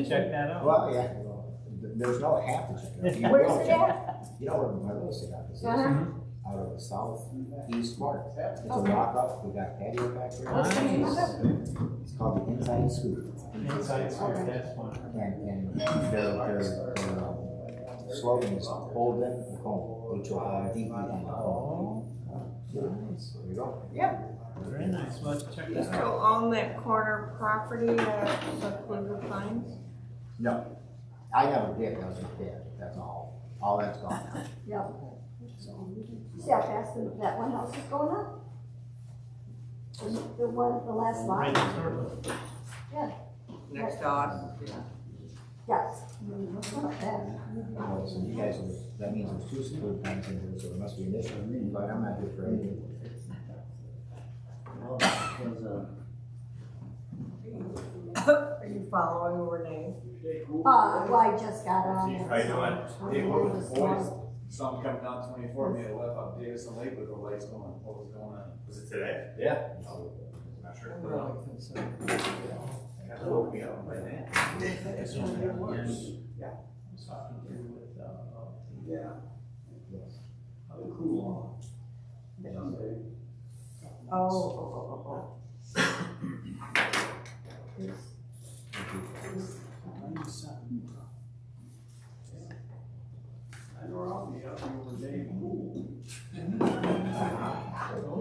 to check that out. Well, yeah, there's no have to check it out. Where's it at? You know where my real estate office is? Out of the southeast corner. It's a walk up, we got patio back there. What's the name of it? It's called the Inside Scoop. Inside scoop, that's fun. And their slogan is hold in the home, HOLDEN. Oh. There you go. Yep. Very nice, well, check You that still out. own that corner property at the Cleveland Pines? No, I never did, that was a kid, that's all. All that's gone now. Yep. So, See how fast that one house is going up? The one, the last Right lot? next door. Yeah. Next to us. Yes. What's not bad. so you guys, that means there's two school times in here, so it must be an issue, but I'm not good for anything. Are you following Renee? Well, I just got on. How you doing? Hey, what was the morning. boys? Something coming down 24, made a left up Davison Lake with the lights going. What was going on? Was it today? Yeah. Not sure. Kind of woke me up by then. It's only Yeah. I was talking here with, Yeah. how cool. Oh. I know I'll be up here with Dave.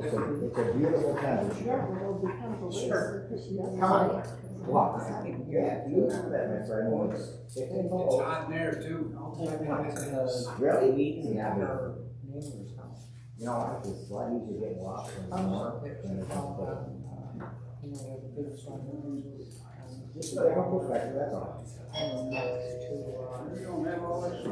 It's a beautiful temperature. Yeah, it'll become the Sure. because she doesn't Come on. like it. Walk. Yeah, you remember that, my friend, when it's 16 It's below. on there too. Really? Yeah. You know what, it's a lot easier getting lost in the summer than it is, but. Just a different perspective, that's all. We don't have all that shit.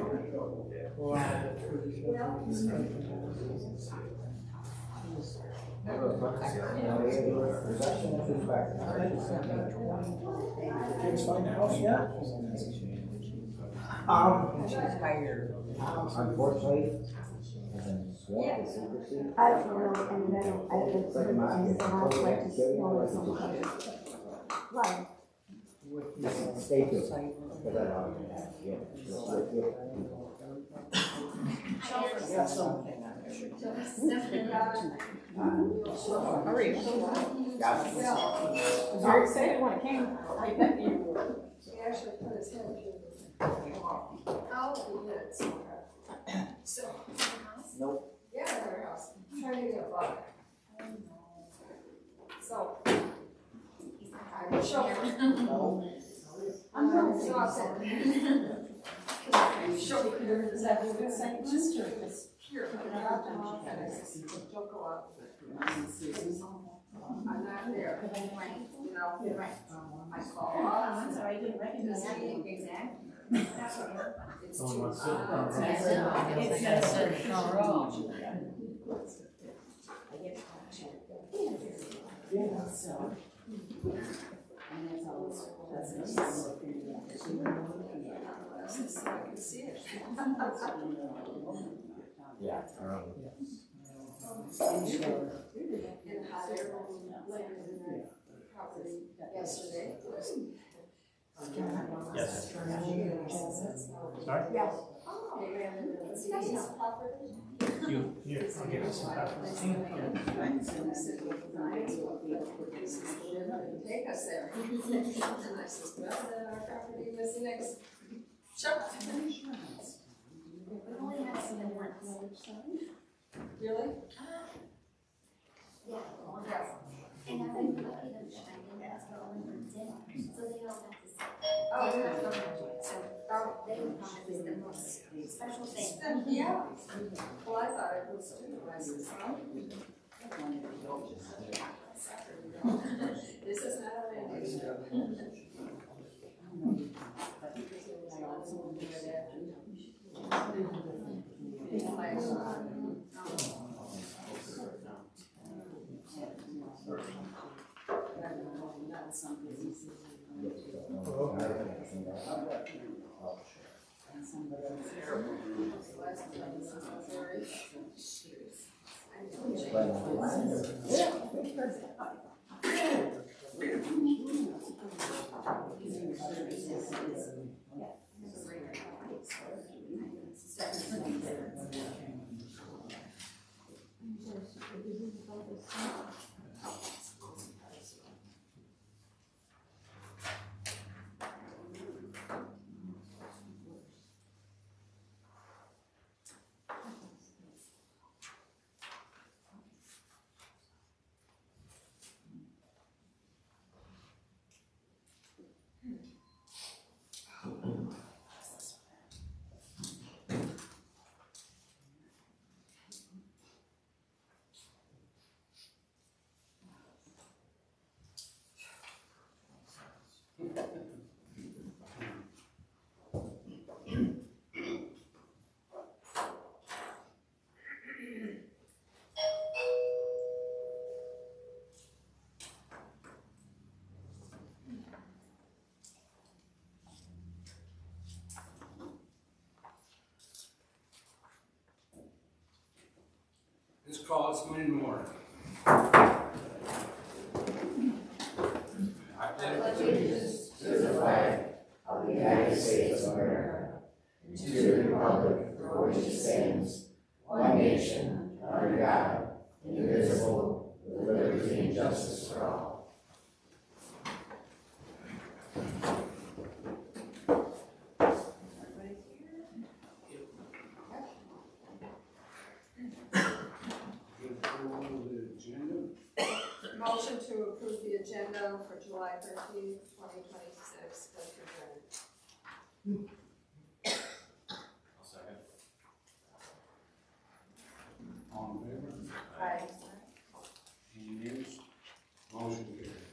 Perception and perspective. Kids find the house yet? She's tired. Unfortunately, I've been swamped with secrecy. I don't know, and I've been sort of in the house, like to see all this on Right. Stay tuned. Because I love you. Yeah. Hurry. Got it. Very excited when it came. I bet you. He actually put his head through the out he did. So, Nope. yeah, their house. I'm trying to get a bug. So, I will show you. I'm going to So I said, show you. Is that what you're saying? Just here, I got them off and I said, don't go out. I'm not there. You know, I call off. So I didn't recognize that exactly. It's Oh, too what's hot. I can see it. Yeah. In hot air, later in the property yesterday. Yes. Sorry? Yes. It's nice property. You, here, I'll give you some copies. Take us there. And I says, well, then our property was the next. Chuck. We only have seen once. Really? Yeah. And I think lucky them shining, that's what only for dinner, so they all got to see. Oh, They yeah. were from- So they thought it was the most special thing. Yeah. Well, I thought it was too. I says, well. This is not a landing. This call is Monday morning. I pledge allegiance to the flag of the United States of America, and to the republic for which it stands, one nation, under God, indivisible, with liberty and justice for all. Motion to approve the agenda for July 13th, 2026, as presented. I'll second. All in favor? Aye. Any nays? Motion carried.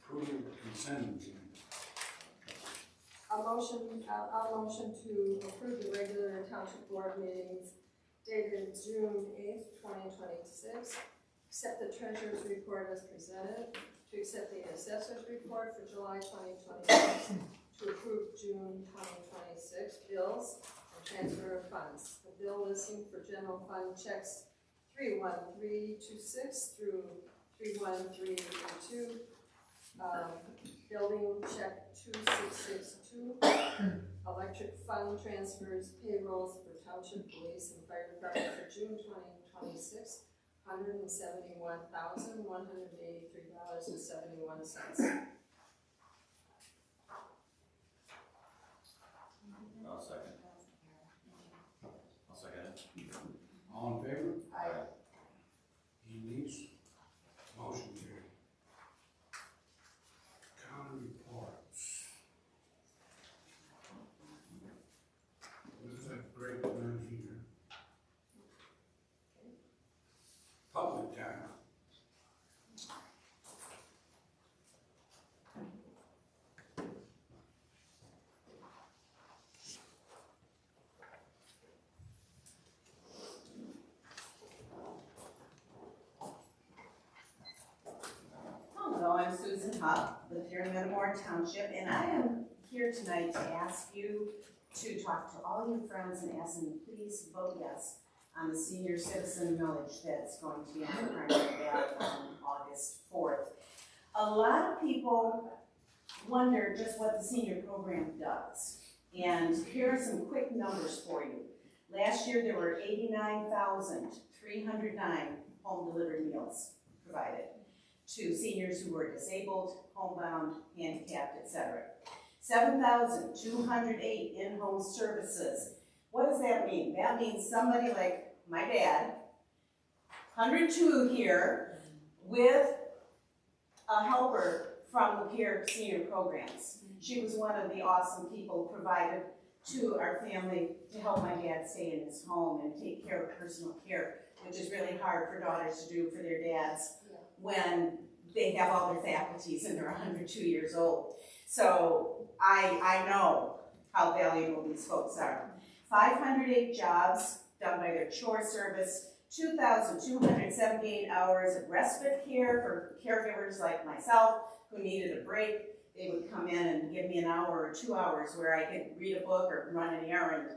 Approval of consent agenda. I'll motion to approve the regular township board meetings dated June 8th, 2026. Accept the treasurer's report as presented, to accept the assessor's report for July 2026, to approve June 2026 bills and transfer of funds. The bill listing for general fund checks 31326 through 31332, building check 2662, electric fund transfers, payrolls for township police and fire department for June 2026. $171,183.71. I'll second. I'll second it. All in favor? Aye. Any nays? Motion carried. County reports. There's a break down here. Public time. Hello, I'm Susan Huff, live here in Metamora Township, and I am here tonight to ask you to talk to all your friends and ask them, please vote yes on the senior citizen millage that's going to be on the primary ballot on August 4th. A lot of people wonder just what the senior program does, and here are some quick numbers for you. Last year, there were 89,309 home delivered meals provided to seniors who were disabled, homebound, handicapped, etc. 7,208 in-home services. What does that mean? That means somebody like my dad, 102 here, with a helper from the peer senior programs. She was one of the awesome people provided to our family to help my dad stay in his home and take care of personal care, which is really hard for daughters to do for their dads when they have all their faculties and they're 102 years old. So I know how valuable these folks are. 508 jobs done by their chore service, 2,278 hours of respite care for caregivers like myself who needed a break. They would come in and give me an hour or 2 hours where I could read a book or run an errand.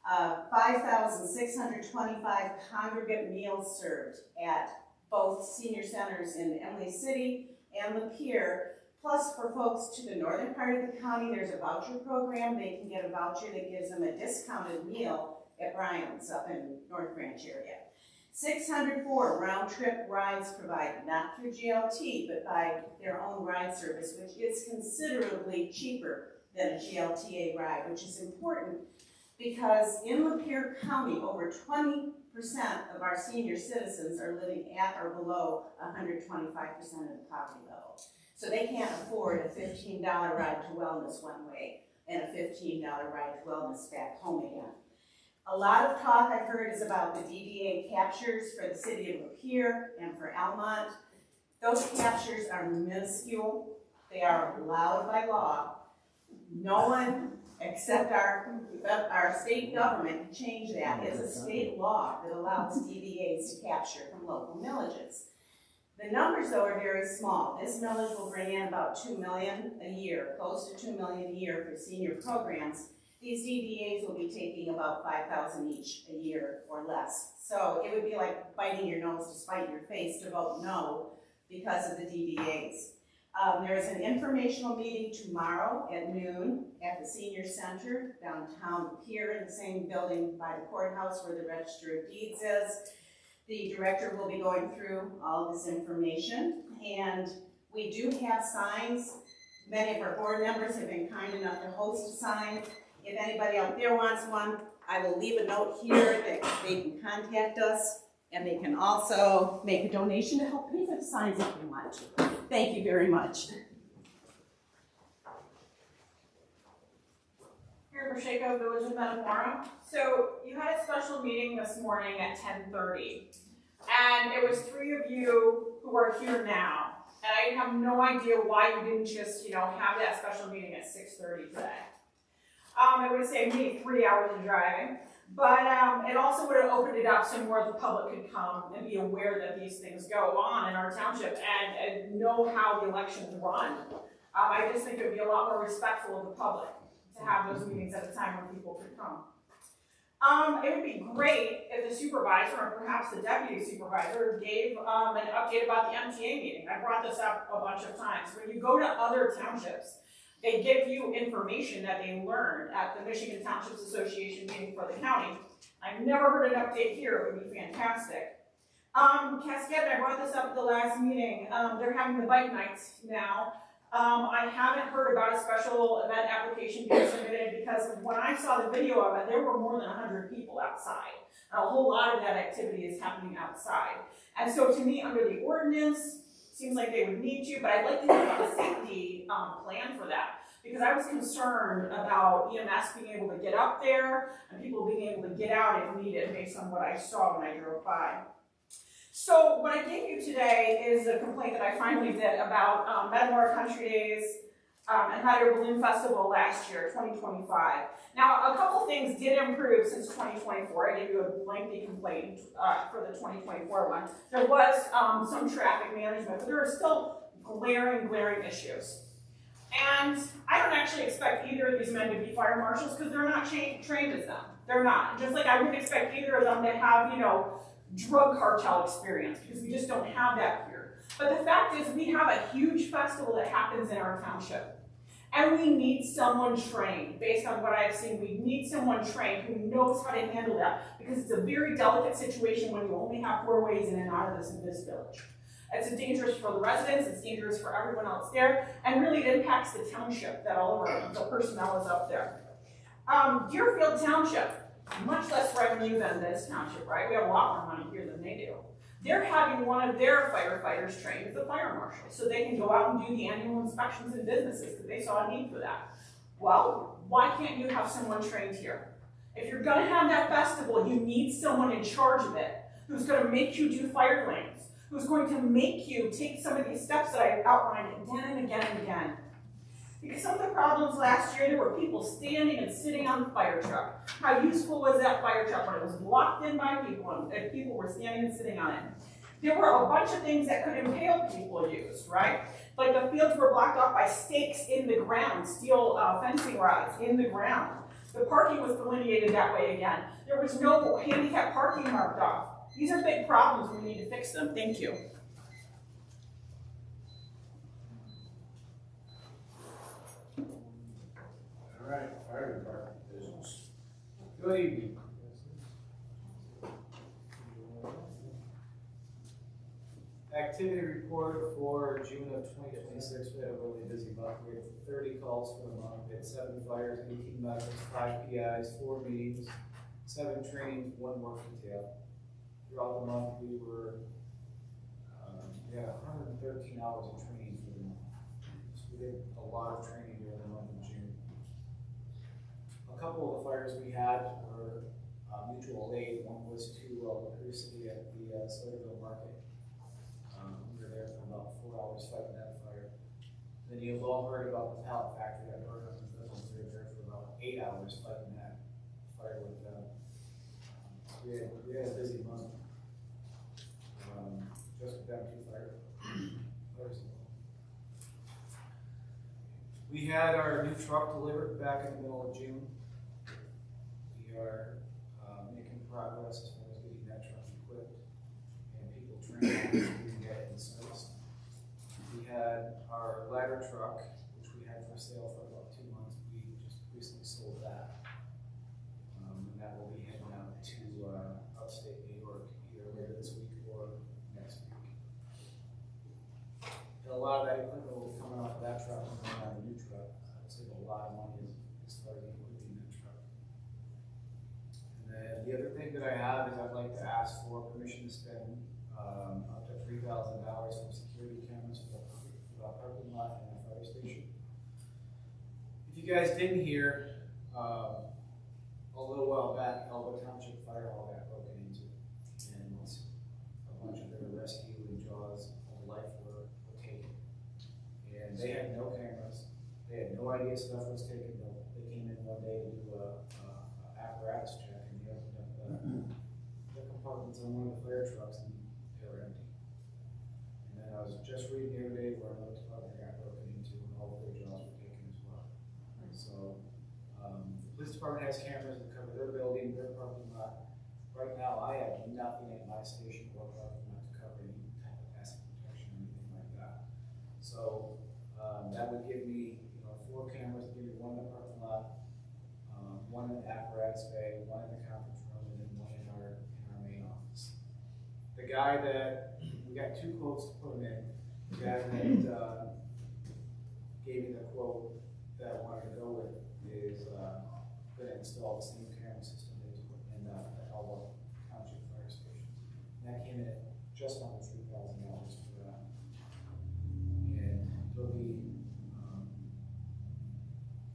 5,625 congregate meals served at both senior centers in Emily City and Lapeer, Plus, for folks to the northern part of the county, there's a voucher program. They can get a voucher that gives them a discounted meal at Brian's up in North Branch area. 604 round-trip rides provided, not through GLT, but by their own ride service, which is considerably cheaper than a GLTA ride, which is important because in Lapeer County, over 20% of our senior citizens are living at or below 125% of the poverty level. So they can't afford a $15 ride to wellness one way and a $15 ride to wellness back home again. A lot of talk I've heard is about the DDA captures for the city of Lapeer and for Almont. Those captures are minuscule. They are allowed by law. No one except our state government can change that. It's a state law that allows DDAs to capture from local millages. The numbers, though, are very small. This millage will bring in about $2 million a year, close to $2 million a year for senior programs. These DDAs will be taking about $5,000 each a year or less. So it would be like biting your nose to spite your face to vote no because of the DDAs. There is an informational meeting tomorrow at noon at the Senior Center downtown here in the same building by the courthouse where the Register of Deeds is. The director will be going through all this information, and we do have signs. Many of our board members have been kind enough to host a sign. If anybody out there wants one, I will leave a note here that they can contact us, and they can also make a donation to help pay for the signs if you want to. Thank you very much. Here in Pacheco, Village of Metamora. So you had a special meeting this morning at 10:30, and it was 3 of you who are here now. And I have no idea why you didn't just, have that special meeting at 6:30 today. It would have saved me 3 hours of driving, but it also would have opened it up so more of the public could come and be aware that these things go on in our township and know how the elections run. I just think it would be a lot more respectful of the public to have those meetings at a time when people could come. It would be great if the supervisor, or perhaps the deputy supervisor, gave an update about the MTA meeting. I brought this up a bunch of times. When you go to other townships, they give you information that they learned at the Michigan Townships Association meeting for the county. I've never heard an update here. It would be fantastic. Cascade, I brought this up at the last meeting. They're having the bike nights now. I haven't heard about a special event application being submitted because when I saw the video of it, there were more than 100 people outside. A whole lot of that activity is happening outside. And so to me, under the ordinance, seems like they would need to, but I'd like to have a safety plan for that. Because I was concerned about EMS being able to get up there and people being able to get out if needed based on what I saw when I drove by. So what I gave you today is a complaint that I finally did about Metamora Country Days and Hot Air Balloon Festival last year, 2025. Now, a couple things did improve since 2024. I gave you a lengthy complaint for the 2024 one. There was some traffic management, but there are still glaring issues. And I don't actually expect either of these men to be fire marshals because they're not trained as them. They're not. Just like I wouldn't expect either of them to have, drug cartel experience because we just don't have that here. But the fact is we have a huge festival that happens in our township. And we need someone trained. Based on what I've seen, we need someone trained who knows how to handle that because it's a very delicate situation when you only have 4 ways in and out of this village. It's dangerous for the residents, it's dangerous for everyone else there, and really it impacts the township that all of the personnel is up there. Deerfield Township, much less revenue than this township, right? We have a lot more money here than they do. They're having one of their firefighters trained as a fire marshal, so they can go out and do the annual inspections in businesses because they saw a need for that. Well, why can't you have someone trained here? If you're gonna have that festival, you need someone in charge of it who's gonna make you do fire lanes, who's going to make you take some of these steps that I outlined again and again and again. Because some of the problems last year, there were people standing and sitting on the fire truck. How useful was that fire truck when it was blocked in by people and people were standing and sitting on it? There were a bunch of things that could impale people use, right? Like the fields were blocked off by stakes in the ground, steel fencing rods in the ground. The parking was delineated that way again. There was no handicap parking marked off. These are big problems, we need to fix them. Thank you. All right, fire department business. Good evening. Activity report for June of 2026, we had a really busy month. We had 30 calls for the month. We had 7 fires, 18 medics, 5 PIs, 4 meetings, 7 trainings, 1 work detail. Throughout the month, we had 113 hours of training for the month. So we did a lot of training during the month of June. A couple of the fires we had were mutual aid. One was to electricity at the Sladeville Market. We were there for about 4 hours fighting that fire. Then you've all heard about the pallet factory that burned up in Bethel. We were there for about 8 hours fighting that fire with them. We had a busy month. Just with them 2 fires. We had our new truck delivered back in the middle of June. We are making progress as far as getting that truck equipped and people trained on it to get it in service. We had our ladder truck, which we had for sale for about 2 months. We just recently sold that. And that will be heading out to upstate New York either later this week or next week. And a lot of that equipment will be coming off of that truck and going on the new truck. It'll save a lot of money as far as equipping that truck. And then the other thing that I have is I'd like to ask for permission to spend up to $3,000 for security cameras for the parking lot and the fire station. If you guys didn't hear, a little while back, Elba Township Fire Hall got broken into, and a bunch of their rescue and jaws of life were taken. And they had no cameras. They had no idea stuff was taken. They came in one day to do a apparatus check, and they opened up the compartments on one of the fire trucks, and they were empty. And then I was just reading the other day where another department got broken into, and all of their jaws were taken as well. So the police department has cameras that cover their building, their parking lot. Right now, I have nothing at my station or parking lot to cover any type of asset protection or anything like that. So that would give me, 4 cameras, give me 1 in the parking lot, 1 in the apparatus bay, 1 in the conference room, and then 1 in our main office. The guy that we got 2 quotes to put him in. The guy that gave me the quote that I wanted to go with is going to install the same camera system that he's putting in the Elba Township Fire Station. And that came in at just under $3,000 for that. And it'll be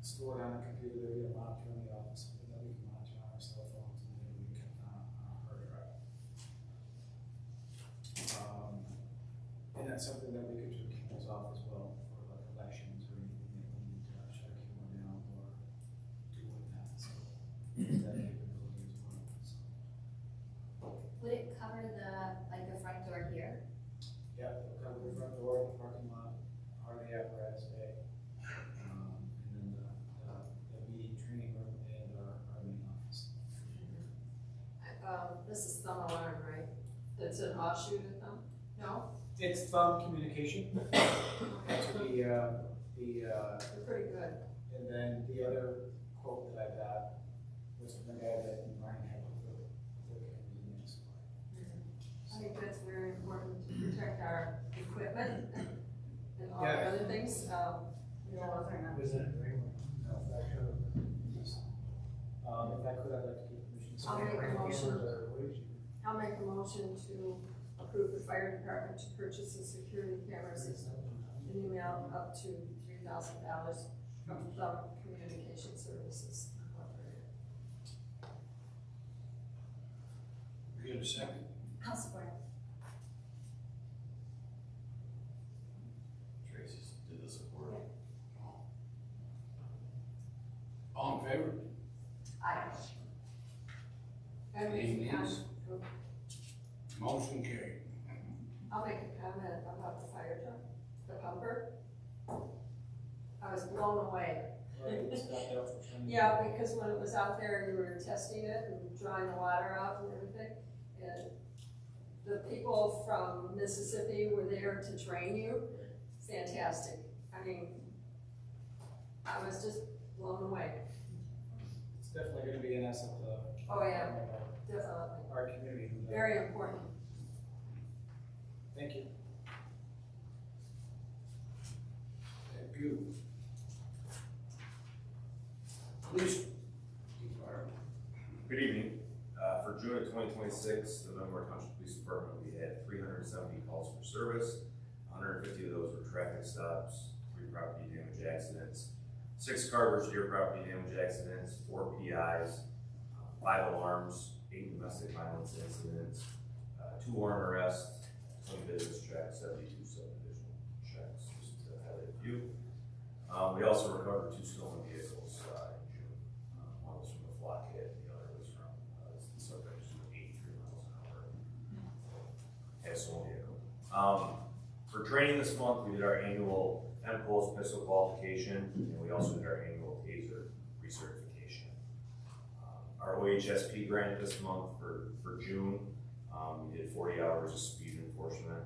stored on a computer. There'll be a monitor in the office that we can monitor on our cell phones, and then we can on a hard drive. And that's something that we could turn cameras off as well for like elections or anything that we need to shut a camera down or do with that. So that capability as well. So. Would it cover the front door here? Yeah, it'll cover the front door, the parking lot, part of the apparatus bay, and then the meeting training room and our main office. This is Thumb Alarm, right? It's an offshoot of Thumb? No? It's Thumb Communication. That's They're pretty good. And then the other quote that I got was from the guy that Ryan had with the cameras in the supply. I think that's very important to protect our equipment and all the Yeah. other things. Was that agreement? No, if I could, I'd like to give permission to I'll make a motion. Motion. I'll make a motion to approve the fire department to purchase a security camera system in the amount up to $3,000 from Thumb Communication Services Incorporated. We get a second. I'll support it. Tracy did the support. All in favor? Aye. And Any we nays? Motion carried. I'll make a comment about the fire truck, the pumper. I was blown away. Yeah, because when it was out there, you were testing it and drawing the water out and everything. And the people from Mississippi were there to train you. Fantastic. I mean, I was just blown away. It's definitely gonna be an asset to Oh, yeah, definitely. our community. Very important. Thank you. Thank you. Police Department. Good evening. For June of 2026, the Metamora Township Police Department, we had 370 calls for service. 150 of those were traffic stops, 3 property damage accidents, 6 Carver's deer property damage accidents, 4 PIs, 5 alarms, 8 domestic violence incidents, 2 warrant arrests, 20 business checks, 72 subdivision checks, just to highlight a few. We also recovered 2 stolen vehicles in June. One was from a flock hit, the other was from the subject was doing 83 miles an hour. Had a stolen vehicle. For training this month, we did our annual MPOS pistol qualification, and we also did our annual TASER recertification. Our OHSP grant this month for June, we did 40 hours of speed enforcement.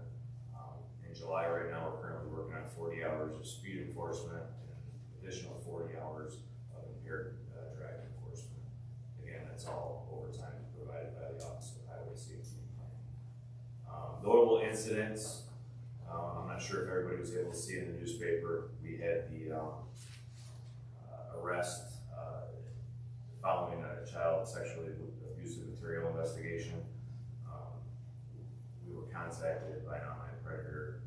In July right now, we're currently working on 40 hours of speed enforcement and additional 40 hours of impaired driving enforcement. Again, that's all overtime provided by the Office of Highway Safety and Planning. Notable incidents, I'm not sure if everybody was able to see in the newspaper, we had the arrest following a child sexually abusive material investigation. We were contacted by an online predator,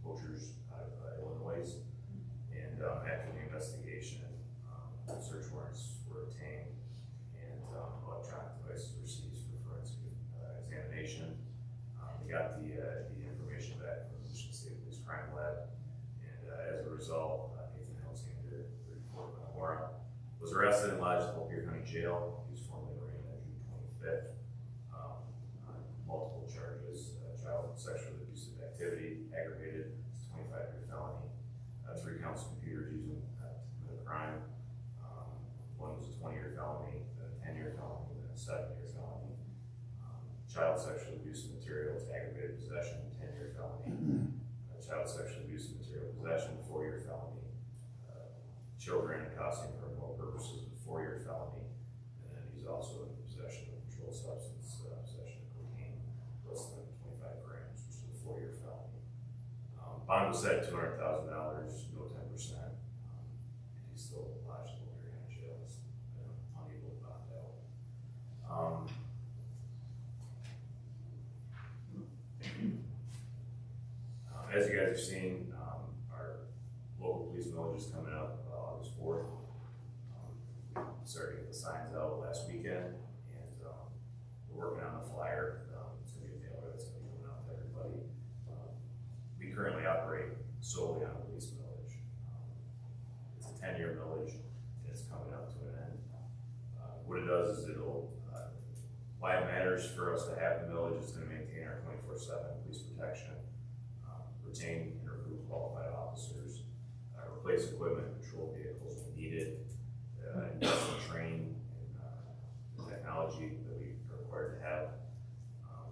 poachers out of Illinois, and after the investigation, search warrants were obtained and electronic devices were seized for forensic examination. We got the information back from the Michigan State Police Crime Lab, and as a result, Nathan Alexander, 34 Metamora, was arrested and lodged in Lapeer County Jail. He was formally arraigned on June 25th on multiple charges: child sexually abusive activity, aggravated, 25-year felony, 3 counts of computers using to commit a crime. One was a 20-year felony, a 10-year felony, and a 7-year felony. Child sexual abuse of materials, aggravated possession, 10-year felony. Child sexual abuse of material possession, 4-year felony. Children and causing criminal purposes, 4-year felony. And then he's also in possession of controlled substance, possession of cocaine, less than 25 grams, which is a 4-year felony. Bond was set at $200,000, no 10%. He's still lodged in the Lapeer County Jail. He's unable to bond out. As you guys have seen, our local police millage is coming up August 4th. We started to get the signs out last weekend, and we're working on the flyer. It's going to be a mailer that's going to be going out to everybody. We currently operate solely on police millage. It's a 10-year millage, and it's coming up to an end. What it does is why it matters for us to have the millage is going to maintain our 24/7 police protection, retain and recruit qualified officers, replace equipment, patrol vehicles when needed, invest in training and the technology that we are required to have,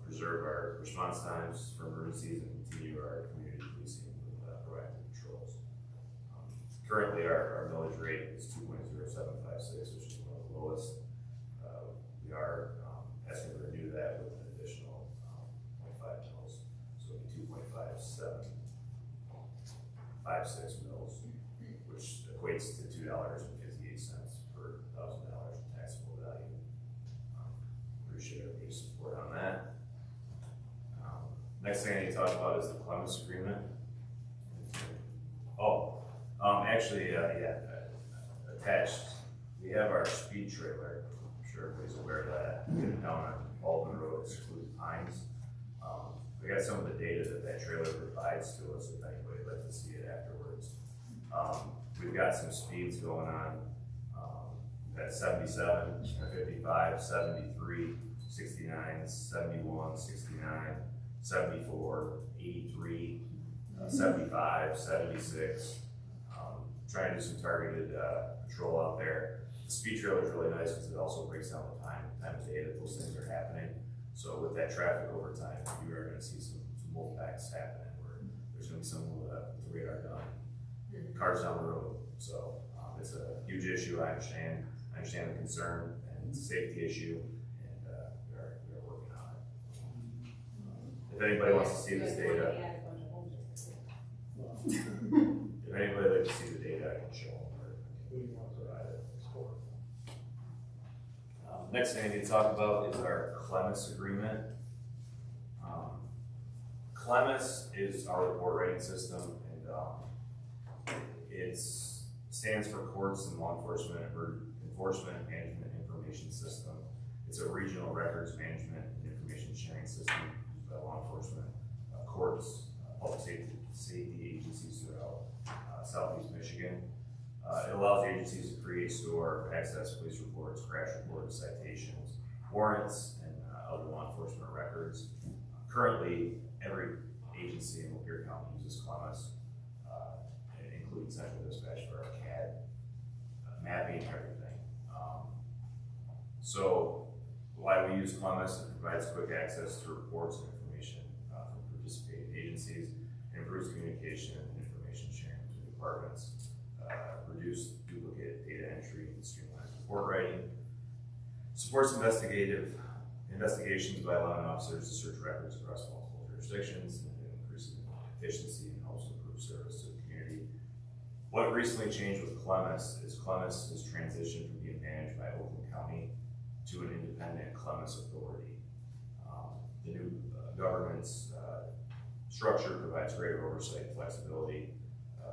preserve our response times for emergencies, and continue our community policing with proactive patrols. Currently, our millage rate is 2.0756, which is one of the lowest. We are asking to renew that with an additional 0.5 mils, so it'll be 2.5756 mils, which equates to $2.58 per $1,000 in taxable value. Appreciate everybody's support on that. Next thing I need to talk about is the Clemens Agreement. Attached, we have our speed trailer. I'm sure everybody's aware of that. We get it down on Baldwin Road, exclude Pines. We got some of the data that trailer provides to us if anybody would like to see it afterwards. We've got some speeds going on. We've got 77, 55, 73, 69, 71, 69, 74, 83, 75, 76. Trying to do some targeted patrol out there. The speed trailer is really nice because it also breaks down the time of day that those things are happening. So with that traffic over time, you are going to see some wolf packs happening where there's going to be some with the radar gun, cars down the road. So It's a huge issue, I understand the concern, and it's a safety issue, and we're working on it. If anybody wants to see this data, if anybody would like to see the data, I can show them or provide it. Next thing I need to talk about is our CLEMIS agreement. CLEMIS is our report writing system, and it stands for Courts and Law Enforcement Management Information System. It's a regional records management and information sharing system used by law enforcement, courts, public safety agencies throughout Southeast Michigan. It allows agencies to create, store, access police reports, crash reports, citations, warrants, and other law enforcement records. Currently, every agency in Lapeer County uses CLEMIS, including Central Dispatch for our CAD, mapping, everything. So why we use CLEMIS, it provides quick access to reports and information from participating agencies, and improves communication and information sharing between departments, reduce duplicate data entry, and streamlines report writing, supports investigations by allowing officers to search records across multiple jurisdictions, and it increases efficiency and helps improve service to the community. What recently changed with CLEMIS is CLEMIS has transitioned from being managed by Oakland County to an independent CLEMIS authority. The new government's structure provides greater oversight and flexibility.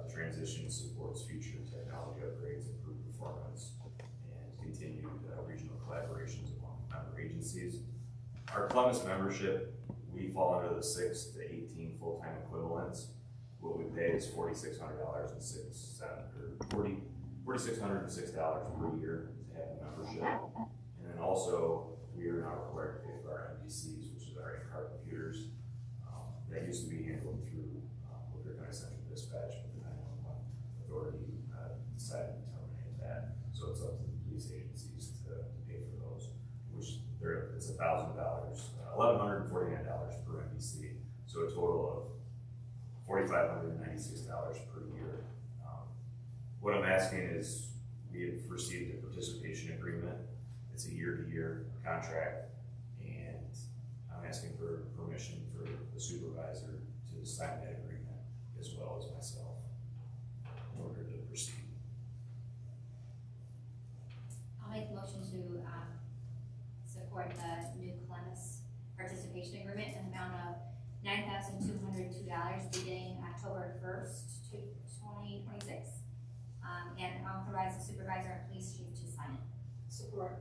The transition supports future technology upgrades, improved performance, and continued regional collaborations among member agencies. Our CLEMIS membership, we fall under the 6 to 18 full-time equivalents. What we pay is $4,606 per year to have a membership. And then also, we are now required to pay for our MDCs, which is our in-car computers. That used to be handled through Lapeer County Central Dispatch, but depending on what authority decided to terminate that. So it's up to the police agencies to pay for those, which it's $1,000, $1,149 per MDC. So a total of $4,596 per year. What I'm asking is, we have received a participation agreement. It's a year-to-year contract, and I'm asking for permission for the supervisor to sign that agreement as well as myself in order to proceed. I'll make a motion to support the new CLEMIS participation agreement in the amount of $9,202 beginning October 1st, 2026. And authorize the supervisor and police chief to sign it. Support.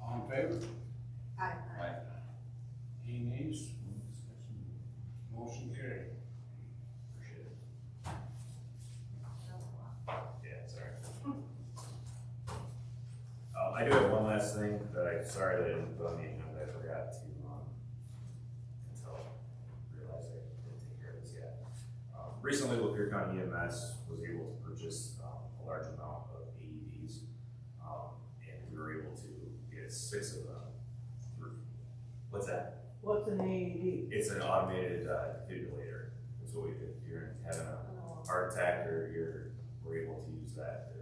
All in favor? Aye. Any nays? Motion carried. Appreciate it. Yeah, sorry. I do have one last thing that sorry that I didn't put on the agenda. I forgot to until I realized I didn't take care of this yet. Recently, Lapeer County EMS was able to purchase a large amount of AEDs, and we were able to get 6 of them. What's that? What's an AED? It's an automated defibrillator. That's what we do. If you're having a heart attack or we're able to use that.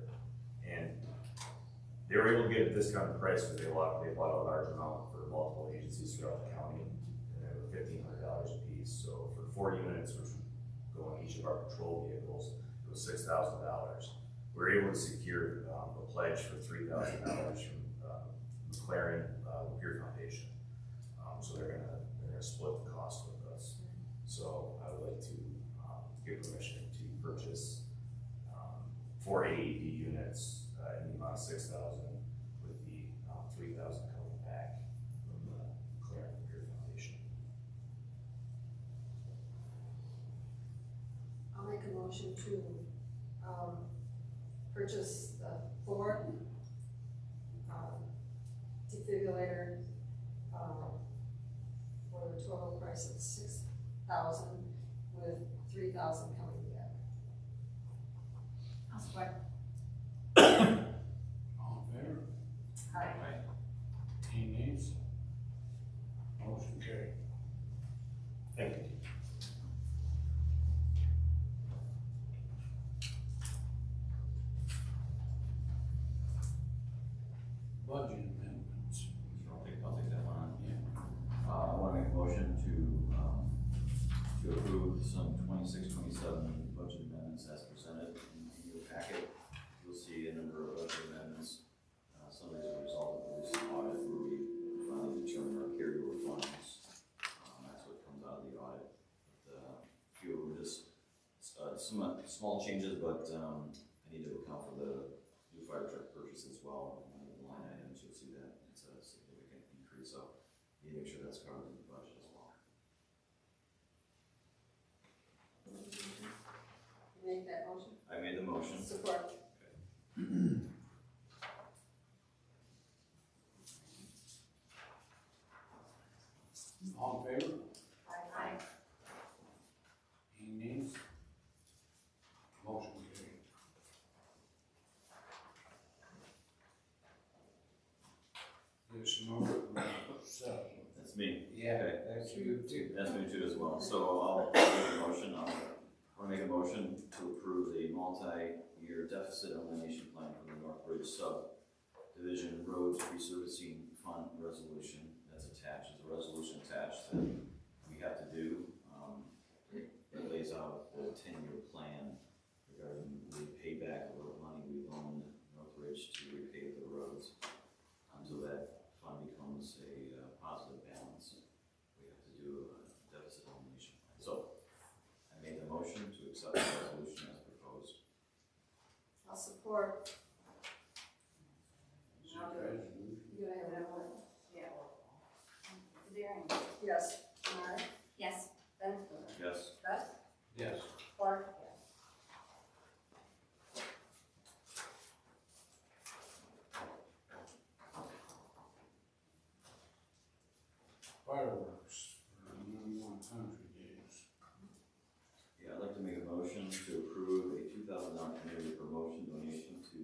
And they were able to get a discounted price because they bought a large amount for multiple agencies throughout the county, and they were $1,500 a piece. So for 4 units, which would go on each of our patrol vehicles, it was $6,000. We were able to secure a pledge for $3,000 from McLaren Lapeer Foundation. So they're gonna split the cost with us. So I would like to give permission to purchase 4 AED units in the amount of $6,000, with the $3,000 coming back from the McLaren Lapeer Foundation. I'll make a motion to purchase the 4 defibrillator for the total price of $6,000 with $3,000 coming back. I'll support. All in favor? Aye. Any nays? Motion carried. Thank you. some 26-27 budget amendments as presented in your packet. You'll see a number of budget amendments. Some of these are a result of the recent audit where we finally determined our carryover funds. That's what comes out of the audit. But, a few of them were just some small changes, but I need to account for the new fire truck purchase as well. One of the line items, you'll see that it's a significant increase, so you need to make sure that's covered in the budget as well. You make that motion? I made the motion. Support. All in favor? Aye. Any nays? Motion carried. There's some more, That's me. yeah, that's you too. That's me too as well. So I'll make a motion. I want to make a motion to approve the multi-year deficit elimination plan for the North Bridge Subdivision Roads Resurfacing Fund resolution that's attached. There's a resolution attached that we have to do. It lays out the 10-year plan regarding the payback of the money we loaned Northridge to repave the roads until that fund becomes a positive balance. We have to do a deficit elimination plan. So I made the motion to accept the resolution as proposed. I'll support. I'll do it. You gotta have that one. Yeah. Derderian. Yes. Chouinard. Yes. Benscoter. Yes. Best. Yes. Clark. Fireworks for #1 Country Days. Yeah, I'd like to make a motion to approve a $2,000 community promotion donation to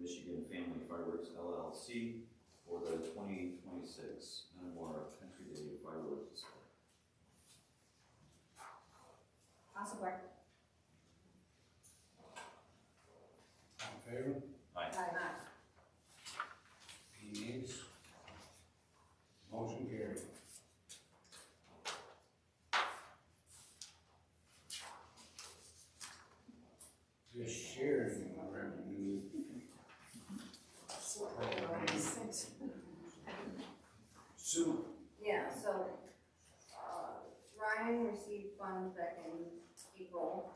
Michigan Family Fireworks LLC for the 2026 Metamora Country Day fireworks display. I'll support. All in favor? Aye. Aye. Any nays? Motion carried. Just sharing revenue. Sue, Yeah, so, Ryan received funds back in April,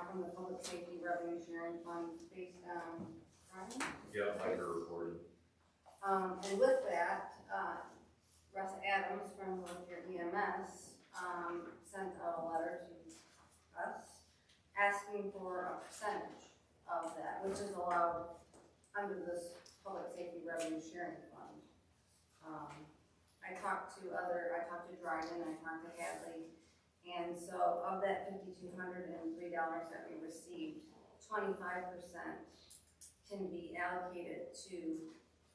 from the Public Safety Revenue Sharing Fund based on, Ryan? Yeah, I heard reported. And with that, Russ Adams from your EMS, sent out a letter to us asking for a percentage of that, which is allowed under this Public Safety Revenue Sharing Fund. I talked to Dryden, I talked to Hadley, and so of that $5,203 that we received, 25% can be allocated to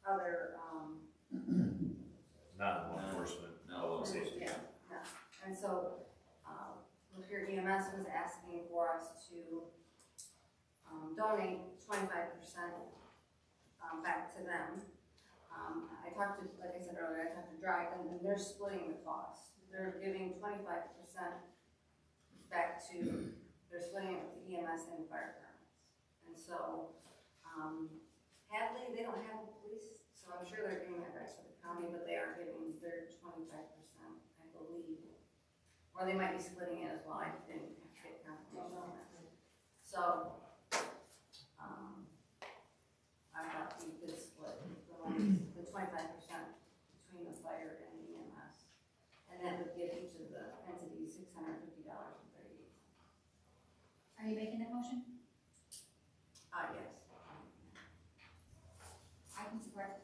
other, Not law enforcement, public safety. yeah, yeah. And so, Lapeer EMS was asking for us to, donate 25%, back to them. I talked to, like I said earlier, I talked to Dryden, and they're splitting the cost. They're giving 25% back to, they're splitting it with the EMS and fire departments. And so, Hadley, they don't have a police, so I'm sure they're giving that back to the county, but they are giving their 25%, I believe. Or they might be splitting it as well, I didn't get confirmation on that. So, I thought we could split the 25% between the fire and the EMS. And that would give each of the entities $650.38. Are you making that motion? Yes. I can support.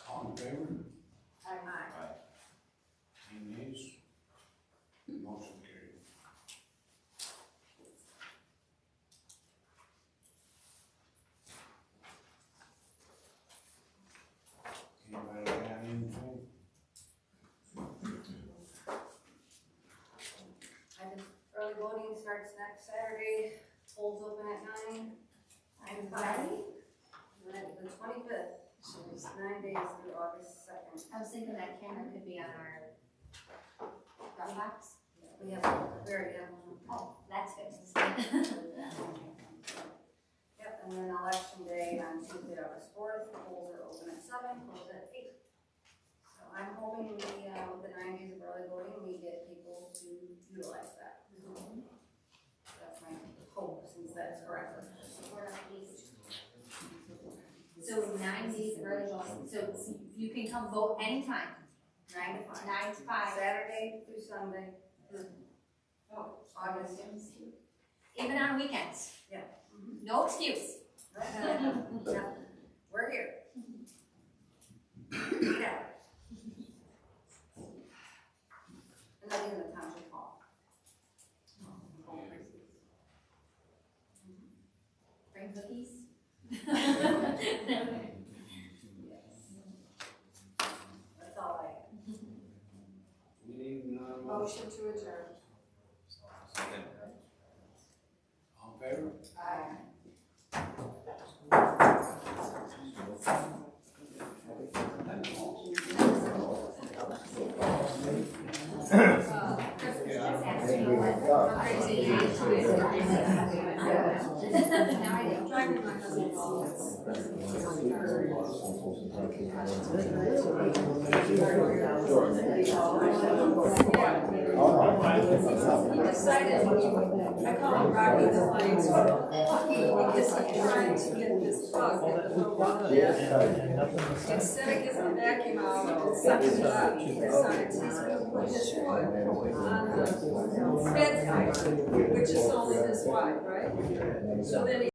all in favor? Aye. Any nays? Motion carried. Anybody got anything? Early voting starts next Saturday, polls open at 9. I'm Friday? The 25th. It's 9 days through August 2nd. I was thinking that camera could be on our Dropbox. We already have one. Oh, that's fixed. Yep, and then election day on Tuesday, August 4th, polls are open at 7, close at 8. So I'm hoping we, with the 9 days of early voting, we get people to utilize that. That's my hope, since that's correct. So 9 days early voting, so you can come vote anytime, 9 to 5. 9 to 5. Saturday through Sunday. Oh, August. even on weekends. Yeah. No excuse. Yeah, we're here. Yeah. And that'll be in the township hall. Bring cookies. That's all I have. Meeting, Motion to adjourn. Second. all in favor? Aye. Driving my He decided, I call him Rocky the Flames, because he's trying to get this bug that will run it. Instead of getting the vacuum out and sucking it up, he decides he's going to put his foot on the bed pipe, which is only this wide, right? So then he